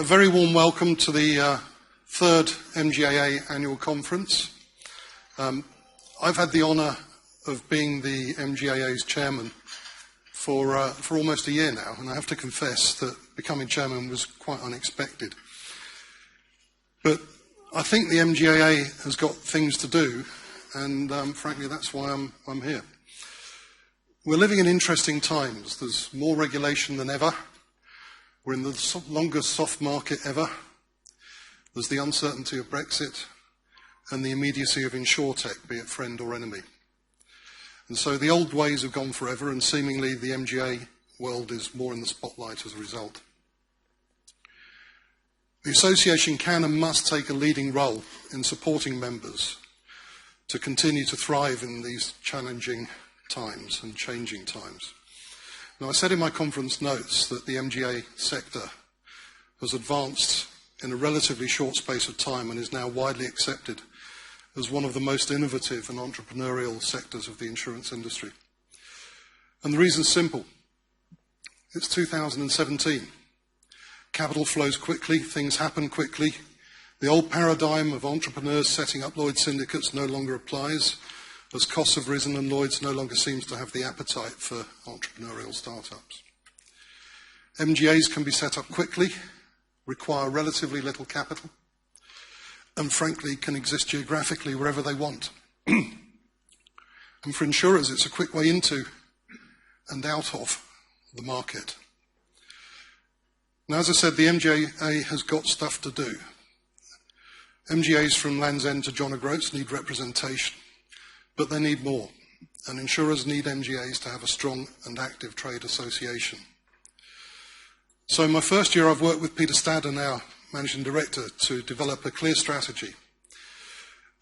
A very warm welcome to the third MGAA annual conference. I've had the honour of being the MGAA's chairman for almost a year now, and I have to confess that becoming chairman was quite unexpected. But I think the MGAA has got things to do, and frankly that's why I'm here. We're living in interesting times. There's more regulation than ever. We're in the longest soft market ever. There's the uncertainty of Brexit and the immediacy of insurtech, be it friend or enemy. And so the old ways have gone forever, and seemingly the MGA world is more in the spotlight as a result. The association can and must take a leading role in supporting members to continue to thrive in these challenging times and changing times. Now, I said in my conference notes that the MGA sector has advanced in a relatively short space of time and is now widely accepted as one of the most innovative and entrepreneurial sectors of the insurance industry. And the reason's simple. It's 2017. Capital flows quickly, things happen quickly. The old paradigm of entrepreneurs setting up Lloyd's syndicates no longer applies, as costs have risen and Lloyd's no longer seems to have the appetite for entrepreneurial startups. MGAs can be set up quickly, require relatively little capital, and frankly can exist geographically wherever they want. And for insurers, it's a quick way into and out of the market. Now, as I said, the MGAA has got stuff to do. MGAs from Land's End to John O'Groats need representation, but they need more, and insurers need MGAs to have a strong and active trade association. So in my first year, I've worked with Peter Stadden, our Managing Director, to develop a clear strategy.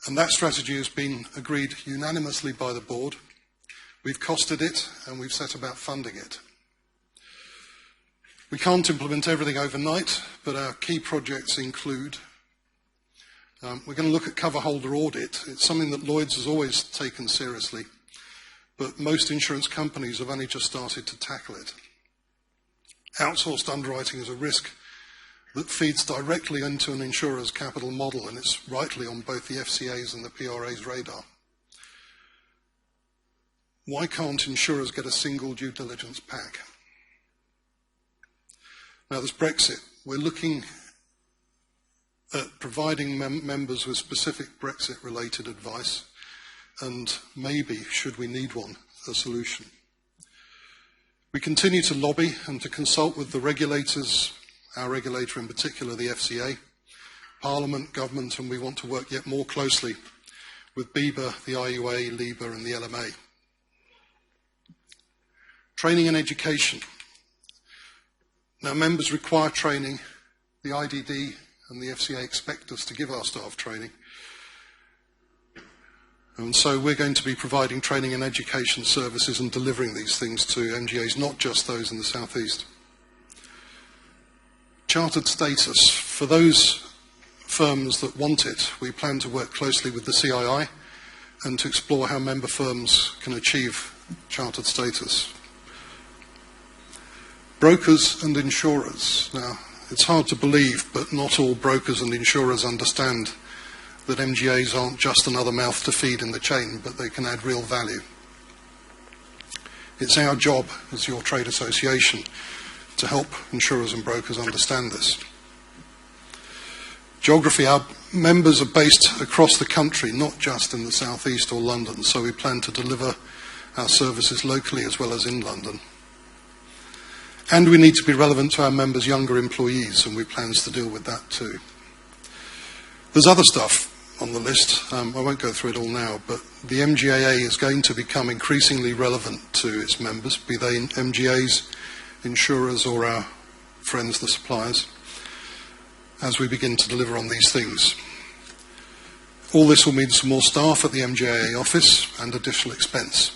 And that strategy has been agreed unanimously by the board. We've costed it, and we've set about funding it. We can't implement everything overnight, but our key projects include we're going to look at cover holder audit. It's something that Lloyd's has always taken seriously, but most insurance companies have only just started to tackle it. Outsourced underwriting is a risk that feeds directly into an insurer's capital model, and it's rightly on both the FCA's and the PRA's radar. Why can't insurers get a single due diligence pack? Now there's Brexit. We're looking at providing members with specific Brexit-related advice and maybe, should we need one, a solution. We continue to lobby and to consult with the regulators, our regulator in particular, the FCA, Parliament, Government, and we want to work yet more closely with BIBA, the IUA, LIBA and the LMA. Training and education. Now, members require training. The IDD and the FCA expect us to give our staff training. And so we're going to be providing training and education services and delivering these things to MGAs, not just those in the South East. Chartered status. For those firms that want it, we plan to work closely with the CII and to explore how member firms can achieve chartered status. Brokers and insurers. Now, it's hard to believe, but not all brokers and insurers understand that MGAs aren't just another mouth to feed in the chain, but they can add real value. It's our job as your trade association to help insurers and brokers understand this. Geography. Our members are based across the country, not just in the South East or London, so we plan to deliver our services locally as well as in London. And we need to be relevant to our members' younger employees, and we have plans to deal with that too. There's other stuff on the list. I won't go through it all now, but the MGAA is going to become increasingly relevant to its members, be they MGAs, insurers, or our friends, the suppliers, as we begin to deliver on these things. All this will mean some more staff at the MGAA office and additional expense.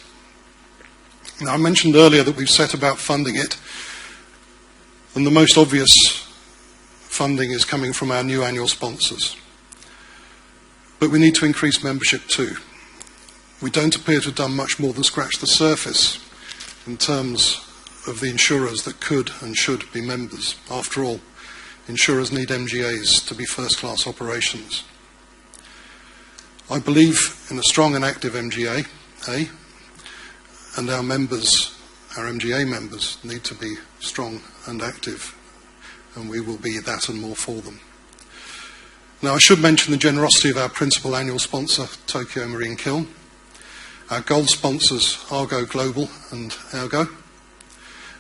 Now, I mentioned earlier that we've set about funding it. And the most obvious funding is coming from our new annual sponsors. But we need to increase membership too. We don't appear to have done much more than scratch the surface in terms of the insurers that could and should be members. After all, insurers need MGAs to be first-class operations. I believe in a strong and active MGA, and our members, our MGA members, need to be strong and active, and we will be that and more for them. Now, I should mention the generosity of our principal annual sponsor, Tokio Marine Kiln, our gold sponsors, Argo Global and Ergo,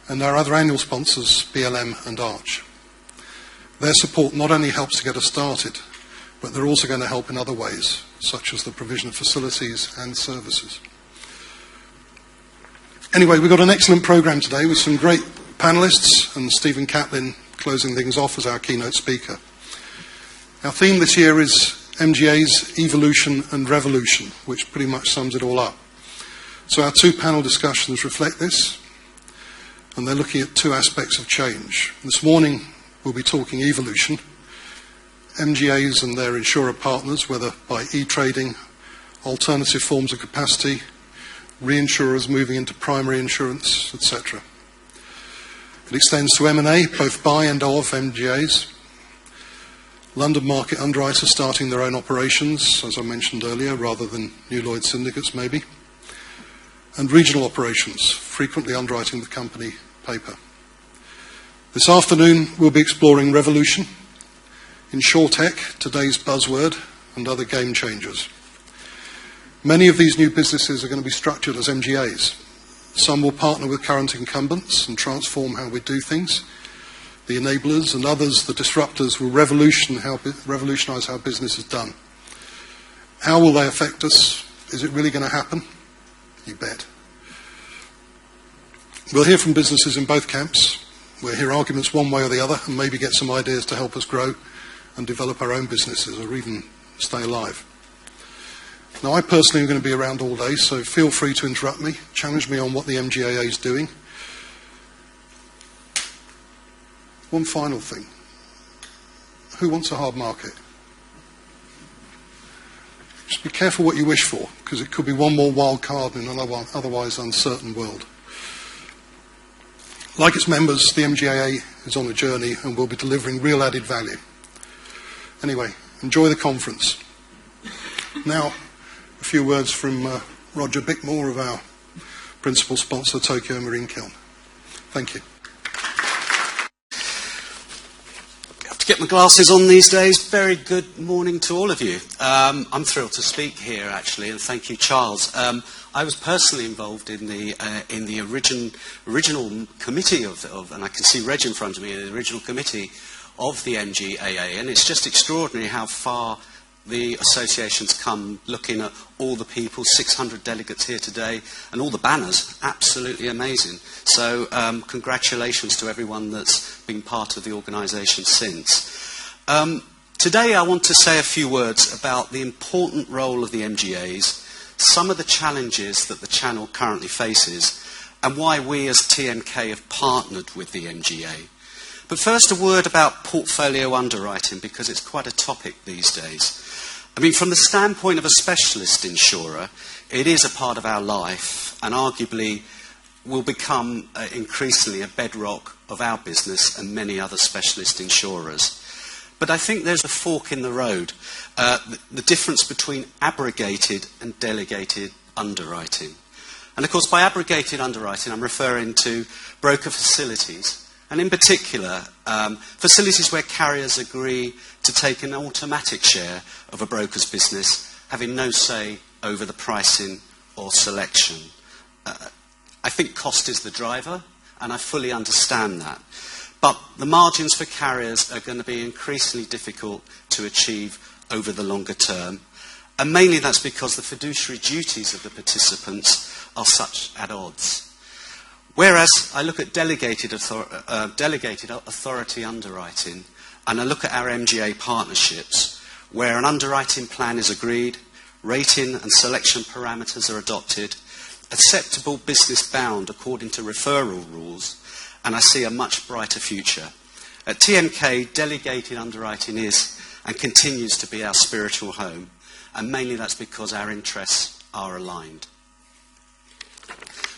and our other annual sponsors, BLM and Arch. Their support not only helps to get us started, but they're also going to help in other ways, such as the provision of facilities and services. Anyway, we've got an excellent programme today with some great panellists, and Stephen Catlin closing things off as our keynote speaker. Our theme this year is MGA's Evolution and Revolution, which pretty much sums it all up. So our two panel discussions reflect this, and they're looking at two aspects of change. This morning we'll be talking evolution, MGAs and their insurer partners, whether by e-trading, alternative forms of capacity, reinsurers moving into primary insurance, etc. It extends to M&A, both by and of MGAs, London market underwriters starting their own operations, as I mentioned earlier, rather than new Lloyd's syndicates maybe, and regional operations, frequently underwriting the company paper. This afternoon we'll be exploring revolution, insurtech, today's buzzword, and other game changers. Many of these new businesses are going to be structured as MGAs. Some will partner with current incumbents and transform how we do things. The enablers, and others, the disruptors, will revolutionise how business is done. How will they affect us? Is it really going to happen? You bet. We'll hear from businesses in both camps. We'll hear arguments one way or the other, and maybe get some ideas to help us grow and develop our own businesses, or even stay alive. Now, I personally am going to be around all day, so feel free to interrupt me, challenge me on what the MGAA is doing. One final thing. Who wants a hard market? Just be careful what you wish for, because it could be one more wild card in an otherwise uncertain world. Like its members, the MGAA is on a journey and will be delivering real added value. Anyway, enjoy the conference. Now, a few words from Roger Bickmore of our principal sponsor, Tokio Marine Kiln. Thank you. To get my glasses on these days, very good morning to all of you. I'm thrilled to speak here, actually, and thank you, Charles. I was personally involved in the original committee of, and I can see Reg in front of me, the original committee of the MGAA, and it's just extraordinary how far the association's come, looking at all the people, 600 delegates here today, and all the banners, absolutely amazing. So congratulations to everyone that's been part of the organisation since. Today I want to say a few words about the important role of the MGAs, some of the challenges that the channel currently faces, and why we as TMK have partnered with the MGA. But first a word about portfolio underwriting, because it's quite a topic these days. I mean, from the standpoint of a specialist insurer, it is a part of our life, and arguably will become increasingly a bedrock of our business and many other specialist insurers. But I think there's a fork in the road, the difference between abrogated and delegated underwriting. And of course, by abrogated underwriting, I'm referring to broker facilities, and in particular, facilities where carriers agree to take an automatic share of a broker's business, having no say over the pricing or selection. I think cost is the driver, and I fully understand that. But the margins for carriers are going to be increasingly difficult to achieve over the longer term. And mainly that's because the fiduciary duties of the participants are such at odds. Whereas I look at delegated authority underwriting, and I look at our MGA partnerships, where an underwriting plan is agreed, rating and selection parameters are adopted, acceptable business bound according to referral rules, and I see a much brighter future. At TMK, delegated underwriting is and continues to be our spiritual home, and mainly that's because our interests are aligned.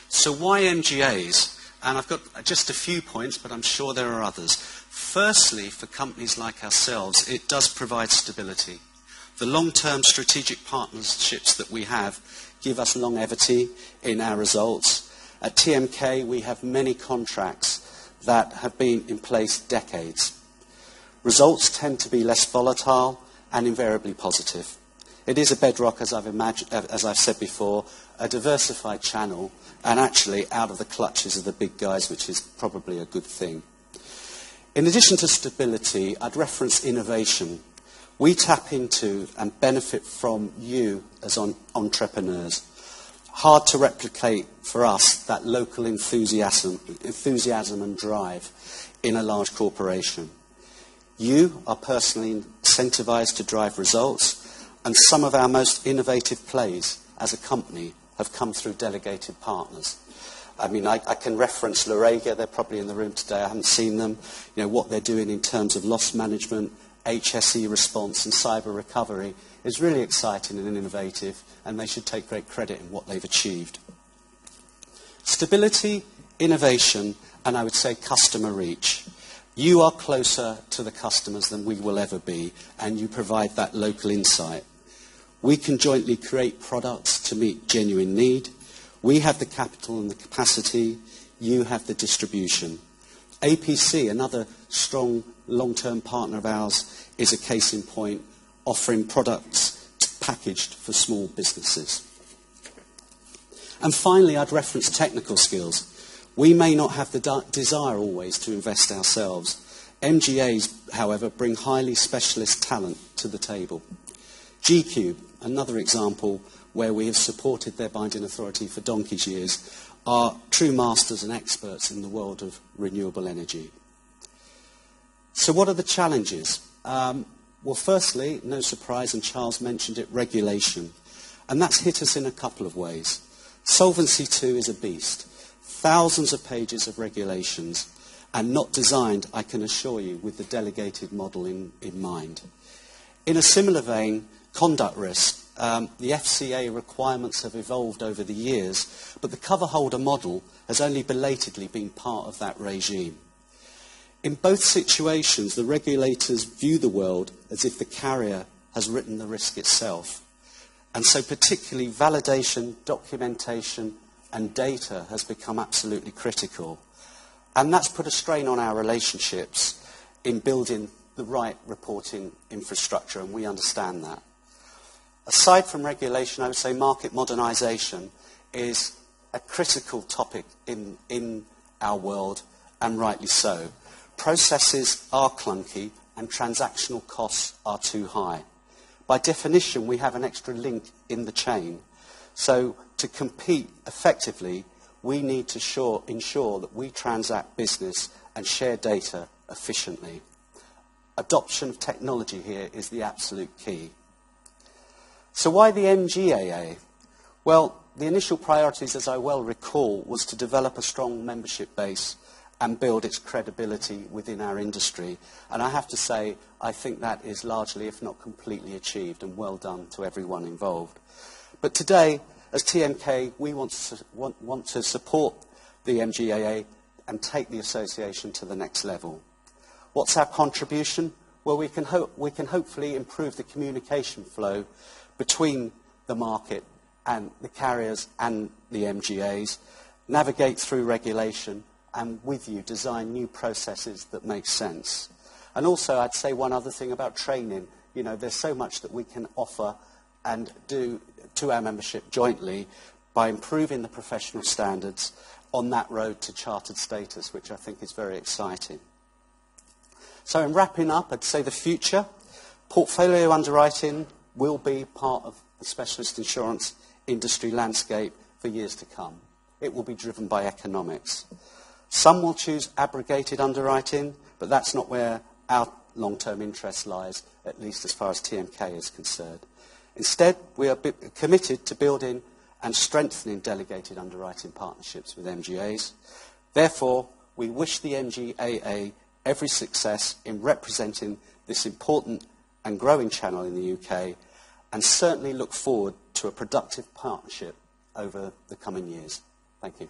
So why MGAs? And I've got just a few points, but I'm sure there are others. Firstly, for companies like ourselves, it does provide stability. The long-term strategic partnerships that we have give us longevity in our results. At TMK, we have many contracts that have been in place decades. Results tend to be less volatile and invariably positive. It is a bedrock, as I've said before, a diversified channel, and actually out of the clutches of the big guys, which is probably a good thing. In addition to stability, I'd reference innovation. We tap into and benefit from you as entrepreneurs. Hard to replicate for us that local enthusiasm and drive in a large corporation. You are personally incentivized to drive results, and some of our most innovative plays as a company have come through delegated partners. I mean, I can reference Laurega. They're probably in the room today. I haven't seen them. You know, what they're doing in terms of loss management, HSE response and cyber recovery is really exciting and innovative, and they should take great credit in what they've achieved. Stability, innovation, and I would say customer reach. You are closer to the customers than we will ever be, and you provide that local insight. We can jointly create products to meet genuine need. We have the capital and the capacity. You have the distribution. APC, another strong long-term partner of ours, is a case in point, offering products packaged for small businesses. And finally, I'd reference technical skills. We may not have the desire always to invest ourselves. MGAs, however, bring highly specialist talent to the table. G-Cube, another example where we have supported their binding authority for donkey's years, are true masters and experts in the world of renewable energy. So what are the challenges? Well, firstly, no surprise, and Charles mentioned it, regulation. And that's hit us in a couple of ways. Solvency II is a beast. Thousands of pages of regulations, and not designed, I can assure you, with the delegated model in mind. In a similar vein, conduct risk. The FCA requirements have evolved over the years, but the cover holder model has only belatedly been part of that regime. In both situations, the regulators view the world as if the carrier has written the risk itself. And so particularly validation, documentation, and data has become absolutely critical. And that's put a strain on our relationships in building the right reporting infrastructure, and we understand that. Aside from regulation, I would say market modernisation is a critical topic in our world, and rightly so. Processes are clunky and transactional costs are too high. By definition, we have an extra link in the chain. So to compete effectively, we need to ensure that we transact business and share data efficiently. Adoption of technology here is the absolute key. So why the MGAA? Well, the initial priorities, as I well recall, was to develop a strong membership base and build its credibility within our industry. And I have to say, I think that is largely, if not completely, achieved, and well done to everyone involved. But today, as TMK, we want to support the MGAA and take the association to the next level. What's our contribution? Well, we can hopefully improve the communication flow between the market and the carriers and the MGAs, navigate through regulation, and with you design new processes that make sense. And also I'd say one other thing about training. You know, there's so much that we can offer and do to our membership jointly by improving the professional standards on that road to chartered status, which I think is very exciting. So in wrapping up, I'd say the future, portfolio underwriting will be part of the specialist insurance industry landscape for years to come. It will be driven by economics. Some will choose abrogated underwriting, but that's not where our long-term interest lies, at least as far as TMK is concerned. Instead, we are committed to building and strengthening delegated underwriting partnerships with MGAs. Therefore, we wish the MGAA every success in representing this important and growing channel in the UK, and certainly look forward to a productive partnership over the coming years. Thank you.